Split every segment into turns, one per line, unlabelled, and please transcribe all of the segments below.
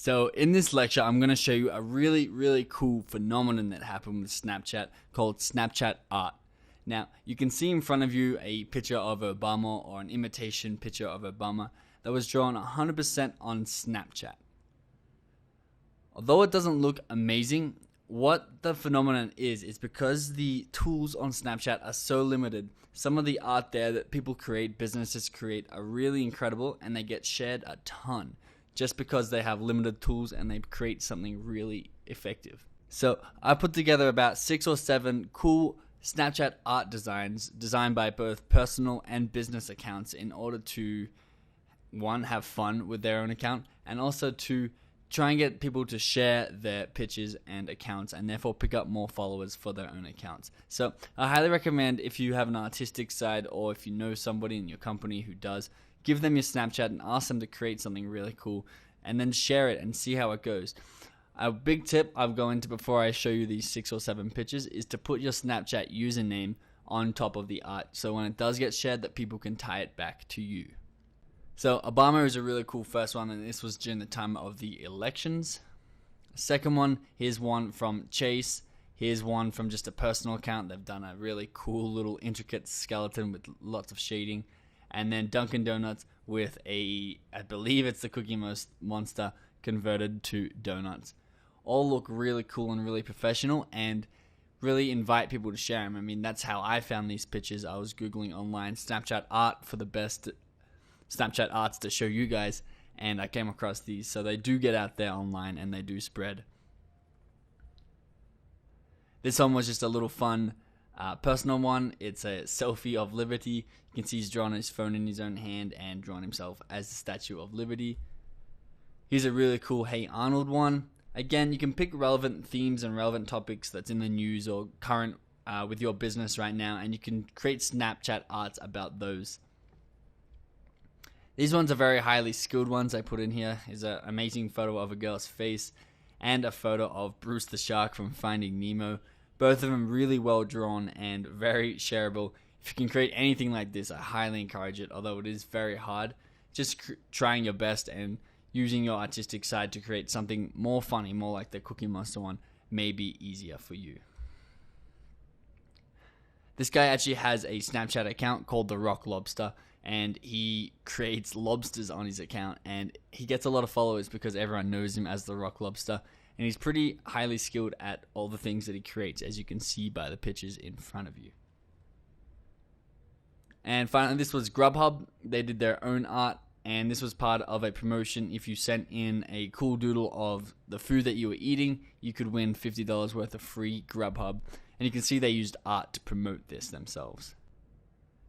So in this lecture, I'm going to show you a really cool phenomenon that happened with Snapchat called Snapchat art. Now, you can see in front of you a picture of Obama or an imitation picture of Obama that was drawn 100% on Snapchat. Although it doesn't look amazing, what the phenomenon is because the tools on Snapchat are so limited, some of the art there that people create, businesses create, are really incredible and they get shared a ton just because they have limited tools and they create something really effective. So I put together about 6 or 7 cool Snapchat art designs designed by both personal and business accounts in order to, one, have fun with their own account, and also to try and get people to share their pictures and accounts and therefore pick up more followers for their own accounts. So I highly recommend, if you have an artistic side or if you know somebody in your company who does, give them your Snapchat and ask them to create something really cool and then share it and see how it goes. A big tip I'll go into before I show you these 6 or 7 pictures is to put your Snapchat username on top of the art so when it does get shared that people can tie it back to you. So Obama is a really cool first one, and this was during the time of the elections. Second one, here's one from Chase. Here's one from just a personal account. They've done a really cool little intricate skeleton with lots of shading. And then Dunkin' Donuts with I believe it's the Cookie Monster converted to donuts. All look really cool and really professional and really invite people to share them. I mean, that's how I found these pictures. I was Googling online Snapchat art for the best Snapchat arts to show you guys, and I came across these. So they do get out there online and they do spread. This one was just a little fun personal one. It's a selfie of Liberty. You can see he's drawn his phone in his own hand and drawn himself as the Statue of Liberty. Here's a really cool Hey Arnold one. Again, you can pick relevant themes and relevant topics that's in the news or current with your business right now, and you can create Snapchat arts about those. These ones are very highly skilled ones I put in here. Is an amazing photo of a girl's face and a photo of Bruce the Shark from Finding Nemo. Both of them really well drawn and very shareable. If you can create anything like this, I highly encourage it, although it is very hard. Just trying your best and using your artistic side to create something more funny, more like the Cookie Monster one, may be easier for you. This guy actually has a Snapchat account called The Rock Lobster, and he creates lobsters on his account, and he gets a lot of followers because everyone knows him as The Rock Lobster, and he's pretty highly skilled at all the things that he creates, as you can see by the pictures in front of you. And finally, this was Grubhub. They did their own art, and this was part of a promotion. If you sent in a cool doodle of the food that you were eating, you could win $50 worth of free Grubhub. And you can see they used art to promote this themselves.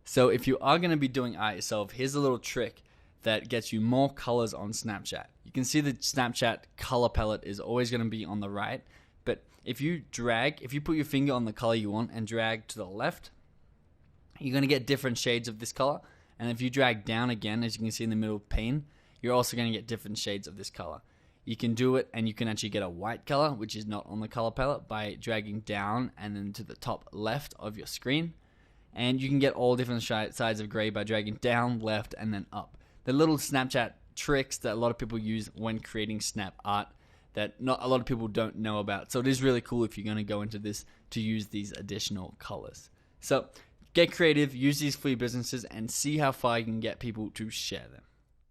So if you are going to be doing art yourself, here's a little trick that gets you more colors on Snapchat. You can see the Snapchat color palette is always going to be on the right, but if you put your finger on the color you want and drag to the left, you're going to get different shades of this color. And if you drag down again, as you can see in the middle pane, you're also going to get different shades of this color. You can do it, and you can actually get a white color, which is not on the color palette, by dragging down and then to the top left of your screen. And you can get all different sides of gray by dragging down, left, and then up. The little Snapchat tricks that a lot of people use when creating snap art that not a lot of people don't know about. So it is really cool if you're going to go into this to use these additional colors. So get creative, use these for your businesses, and see how far you can get people to share them.